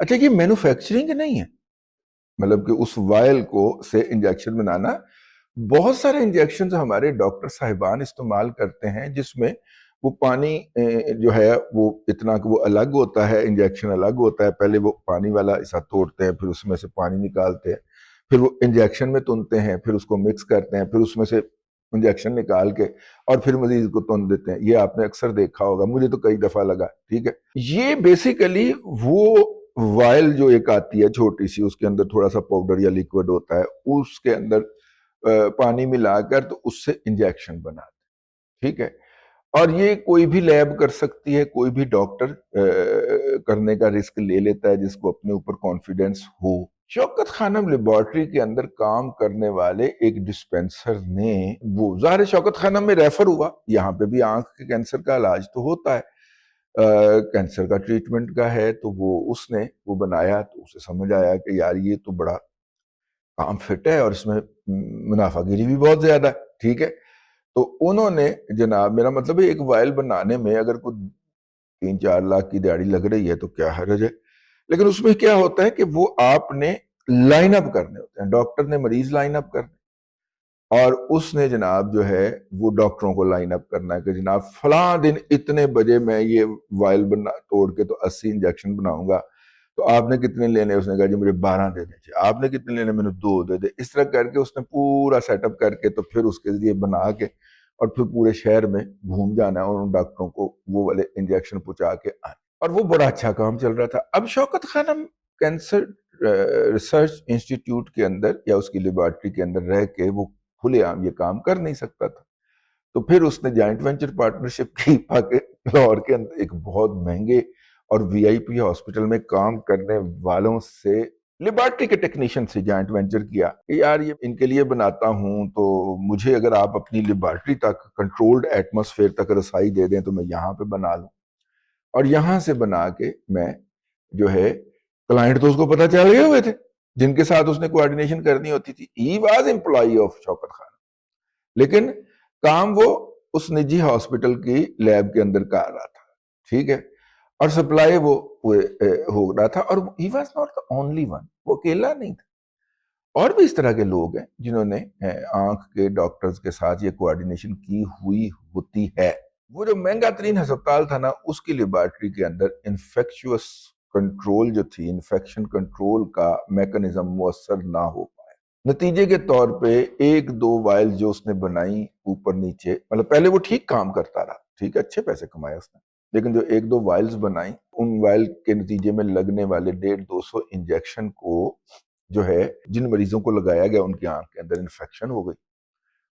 اچھا یہ مینوفیکچرنگ نہیں ہے، مطلب کہ اس وائل کو سے انجیکشن بنانا، بہت سارے انجیکشن ہمارے ڈاکٹر صاحبان استعمال کرتے ہیں جس میں وہ پانی جو ہے وہ اتنا کہ وہ الگ ہوتا ہے، انجیکشن الگ ہوتا ہے، پہلے وہ پانی والا ایسا توڑتے ہیں، پھر اس میں سے پانی نکالتے ہیں، پھر وہ انجیکشن میں تنتے ہیں، پھر اس کو مکس کرتے ہیں، پھر اس میں سے انجیکشن نکال کے اور پھر مریض کو تن دیتے ہیں. یہ آپ نے اکثر دیکھا ہوگا، مجھے تو کئی دفعہ لگا. ٹھیک ہے، یہ بیسیکلی وہ وائل جو ایک آتی ہے چھوٹی سی، اس کے اندر تھوڑا سا پاؤڈر یا لیکوڈ ہوتا ہے، اس کے اندر پانی ملا کر تو اس سے انجیکشن بناتے. ٹھیک ہے، اور یہ کوئی بھی لیب کر سکتی ہے، کوئی بھی ڈاکٹر کرنے کا رسک لے لیتا ہے جس کو اپنے اوپر کانفیڈنس ہو. شوکت خانم لیبارٹری کے اندر کام کرنے والے ایک ڈسپینسر نے، وہ ظاہر شوکت خانم میں ریفر ہوا، یہاں پہ بھی آنکھ کے کینسر کا علاج تو ہوتا ہے، کینسر کا ٹریٹمنٹ کا ہے، تو وہ اس نے وہ بنایا، تو اسے سمجھ آیا کہ یار یہ تو بڑا کام فٹ ہے اور اس میں منافع گیری بھی بہت زیادہ ہے. ٹھیک ہے، تو انہوں نے جناب، میرا مطلب ہے ایک وائل بنانے میں اگر کوئی 3-4 لاکھ کی دیہڑی لگ رہی ہے تو کیا حرج ہے، لیکن اس میں کیا ہوتا ہے کہ وہ آپ نے لائن اپ کرنے ہوتے ہیں، ڈاکٹر نے مریض لائن اپ کرنے، اور اس نے جناب جو ہے وہ ڈاکٹروں کو لائن اپ کرنا ہے کہ جناب فلاں دن اتنے بجے میں یہ وائل توڑ کے تو 80 انجیکشن بناؤں گا، تو آپ نے کتنے لینے؟ اس نے کہا جی مجھے 12 دے دیں. آپ نے کتنے لینے؟ میں نے 2 دے دے. اس طرح کر کے اس نے پورا سیٹ اپ کر کے تو پھر اس کے ذریعے بنا کے اور پھر پورے شہر میں گھوم جانا ہے اور ان ڈاکٹروں کو وہ والے انجیکشن پہنچا کے آنے، اور وہ بڑا اچھا کام چل رہا تھا. اب شوکت خانم کینسر ریسرچ انسٹیٹیوٹ کے اندر یا اس کی لیبارٹری کے اندر رہ کے وہ کھلے عام یہ کام کر نہیں سکتا تھا، تو پھر اس نے جوائنٹ وینچر پارٹنرشپ کی لاہور کے اندر ایک بہت مہنگے اور وی آئی پی ہاسپٹل میں کام کرنے والوں سے، لیبارٹری کے ٹیکنیشین سے جوائنٹ وینچر کیا کہ یار یہ ان کے لیے بناتا ہوں، تو مجھے اگر آپ اپنی لیبارٹری تک کنٹرولڈ ایٹماسفیئر تک رسائی دے دیں تو میں یہاں پہ بنا لوں، اور یہاں سے بنا کے میں جو ہے، کلائنٹ تو اس کو پتہ چل گئے ہوئے تھے جن کے ساتھ اس نے کوآرڈینیشن کرنی ہوتی تھی. ہی واز امپلائی آف شوکت خان، لیکن کام وہ اس نجی ہاسپٹل کی لیب کے اندر کر رہا تھا. ٹھیک ہے، اور سپلائی وہ ہو رہا تھا، اور he was not the only one، وہ اکیلا نہیں تھا، اور بھی اس طرح کے لوگ ہیں جنہوں نے آنکھ کے ڈاکٹرز کے ساتھ یہ کوآرڈینیشن کی ہوئی ہوتی ہے. وہ جو مہنگا ترین ہسپتال تھا نا، اس کی لیبارٹری کے اندر انفیکشوس کنٹرول جو تھی، انفیکشن کنٹرول کا میکنزم مؤثر نہ ہو پائے. نتیجے کے طور پہ 1-2 وائل جو اس نے بنائی اوپر نیچے، مطلب پہلے وہ ٹھیک کام کرتا رہا، ٹھیک ہے، اچھے پیسے کمائے اس نے، لیکن جو 1-2 وائلز بنائی، ان وائل کے نتیجے میں لگنے والے 150-200 انجیکشن کو جو ہے جن مریضوں کو لگایا گیا ان کی آنکھ کے اندر انفیکشن ہو گئی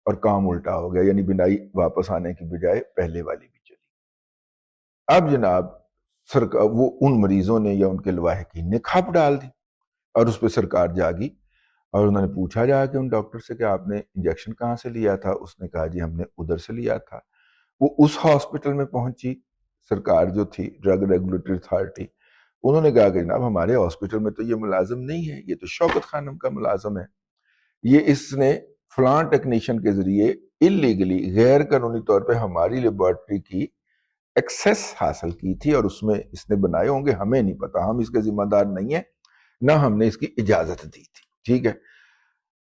اور کام الٹا ہو گیا، یعنی بینائی واپس آنے کی بجائے پہلے والی بھی چلی. اب جناب سرکار، وہ ان مریضوں نے یا ان کے لواحقین نے کھپ ڈال دی، اور اس پہ سرکار جاگی، اور انہوں نے پوچھا جا کہ ان ڈاکٹر سے کہ آپ نے انجیکشن کہاں سے لیا تھا؟ اس نے کہا جی ہم نے ادھر سے لیا تھا. وہ اس ہاسپٹل میں پہنچی سرکار جو تھی ڈرگ ریگولیٹری اتھارٹی، انہوں نے کہا کہ جناب ہمارے ہاسپٹل میں تو یہ ملازم نہیں ہے، یہ تو شوکت خانم کا ملازم ہے، یہ اس نے فلاں ٹیکنیشین کے ذریعے اللیگلی غیر قانونی طور پہ ہماری لیبارٹری کی ایکسیس حاصل کی تھی، اور اس میں اس نے بنائے ہوں گے، ہمیں نہیں پتا، ہم اس کے ذمہ دار نہیں ہیں، نہ ہم نے اس کی اجازت دی تھی. ٹھیک ہے،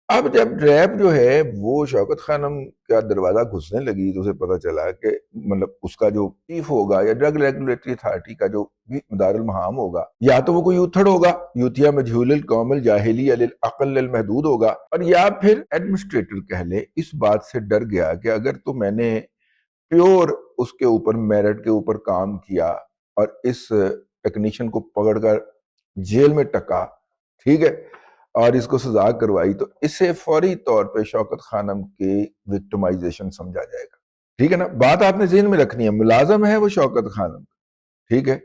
اب جب ریپ جو ہے وہ شوکت خانم کا دروازہ گھسنے لگی تو اسے پتا چلا کہ مطلب اس کا جو چیف ہوگا یا ڈرگ ریگولیٹری اتھارٹی کا جو بھی مدار المہام ہوگا، یا تو وہ کوئی یوتھڑ ہوگا، یوتھیا مجہول القوم الجاہلی العقل المحدود ہوگا، اور یا پھر ایڈمنسٹریٹر کہہ لے، اس بات سے ڈر گیا کہ اگر تو میں نے پیور اس کے اوپر میرٹ کے اوپر کام کیا اور اس ٹیکنیشین کو پکڑ کر جیل میں ٹکا، ٹھیک ہے، اور اس کو سزا کروائی، تو اسے فوری طور پہ شوکت خانم کی وکٹمائزیشن سمجھا جائے گا. ٹھیک ہے نا، بات آپ نے ذہن میں رکھنی ہے، ملازم ہے وہ شوکت خانم، ٹھیک ہے،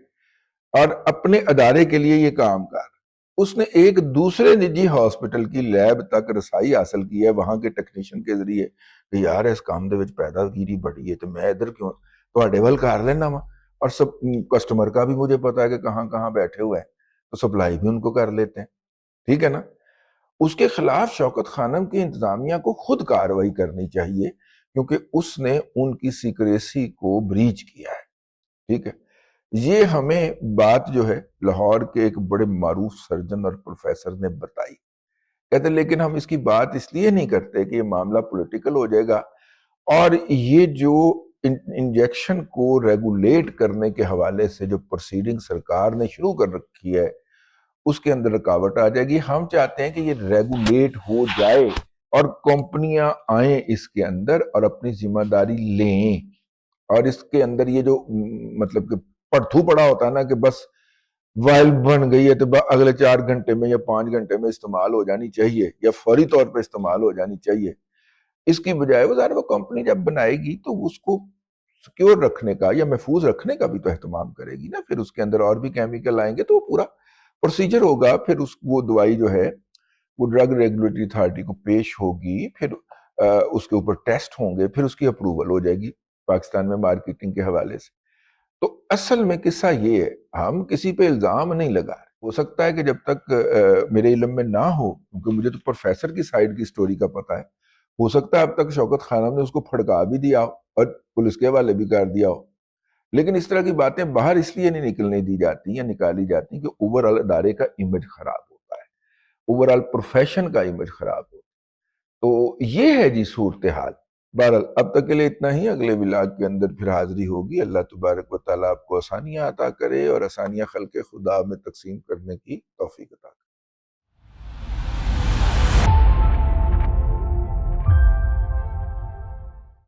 اور اپنے ادارے کے لیے یہ کام کر، اس نے ایک دوسرے نجی ہاسپٹل کی لیب تک رسائی حاصل کی ہے وہاں کے ٹیکنیشین کے ذریعے کہ یار اس کام دے وچ پیدا گیری بڑی ہے تو میں ادھر کیوں تواڈے ول کر لینا وا، اور سب کسٹمر کا بھی مجھے پتا ہے کہ کہاں کہاں بیٹھے ہوئے ہیں، تو سپلائی بھی ان کو کر لیتے ہیں. ٹھیک ہے نا، اس کے خلاف شوکت خانم کی انتظامیہ کو خود کارروائی کرنی چاہیے کیونکہ اس نے ان کی سیکریسی کو بریچ کیا ہے. ٹھیک ہے، یہ ہمیں بات جو ہے لاہور کے ایک بڑے معروف سرجن اور پروفیسر نے بتائی. کہتے لیکن ہم اس کی بات اس لیے نہیں کرتے کہ یہ معاملہ پولیٹیکل ہو جائے گا، اور یہ جو انجیکشن کو ریگولیٹ کرنے کے حوالے سے جو پروسیڈنگ سرکار نے شروع کر رکھی ہے اس کے اندر رکاوٹ آ جائے گی. ہم چاہتے ہیں کہ یہ ریگولیٹ ہو جائے اور کمپنیاں آئیں اس کے اندر اور اپنی ذمہ داری لیں، اور اس کے اندر یہ جو مطلب کہ پڑتھو پڑا ہوتا ہے نا کہ بس وائل بن گئی ہے تو اگلے 4 گھنٹے میں یا 5 گھنٹے میں استعمال ہو جانی چاہیے یا فوری طور پہ استعمال ہو جانی چاہیے، اس کی بجائے وہ کمپنی جب بنائے گی تو اس کو سیکیور رکھنے کا یا محفوظ رکھنے کا بھی تو اہتمام کرے گی نا. پھر اس کے اندر اور بھی کیمیکل آئیں گے تو وہ پورا پروسیجر ہوگا، پھر وہ دوائی جو ہے وہ ڈرگ ریگولیٹری اتھارٹی کو پیش ہوگی، پھر اس کے اوپر ٹیسٹ ہوں گے، پھر اس کی اپروول ہو جائے گی پاکستان میں مارکیٹنگ کے حوالے سے. تو اصل میں قصہ یہ ہے، ہم کسی پہ الزام نہیں لگا رہے. ہو سکتا ہے کہ جب تک میرے علم میں نہ ہو، کیونکہ مجھے تو پروفیسر کی سائیڈ کی سٹوری کا پتہ ہے، ہو سکتا ہے اب تک شوکت خانم نے اس کو پھڑکا بھی دیا ہو اور پولیس کے حوالے بھی کر دیا ہو. لیکن اس طرح کی باتیں باہر اس لیے نہیں نکلنے دی جاتی یا نکالی جاتی کہ اوورآل ادارے کا امیج خراب ہوتا ہے، اوورآل پروفیشن کا امیج خراب ہوتا ہے. تو یہ ہے جی صورتحال. بہرحال اب تک کے لیے اتنا ہی، اگلے ولاگ کے اندر پھر حاضری ہوگی. اللہ تبارک و تعالیٰ آپ کو آسانیاں عطا کرے اور آسانیاں خلق خدا میں تقسیم کرنے کی توفیق عطا کرے.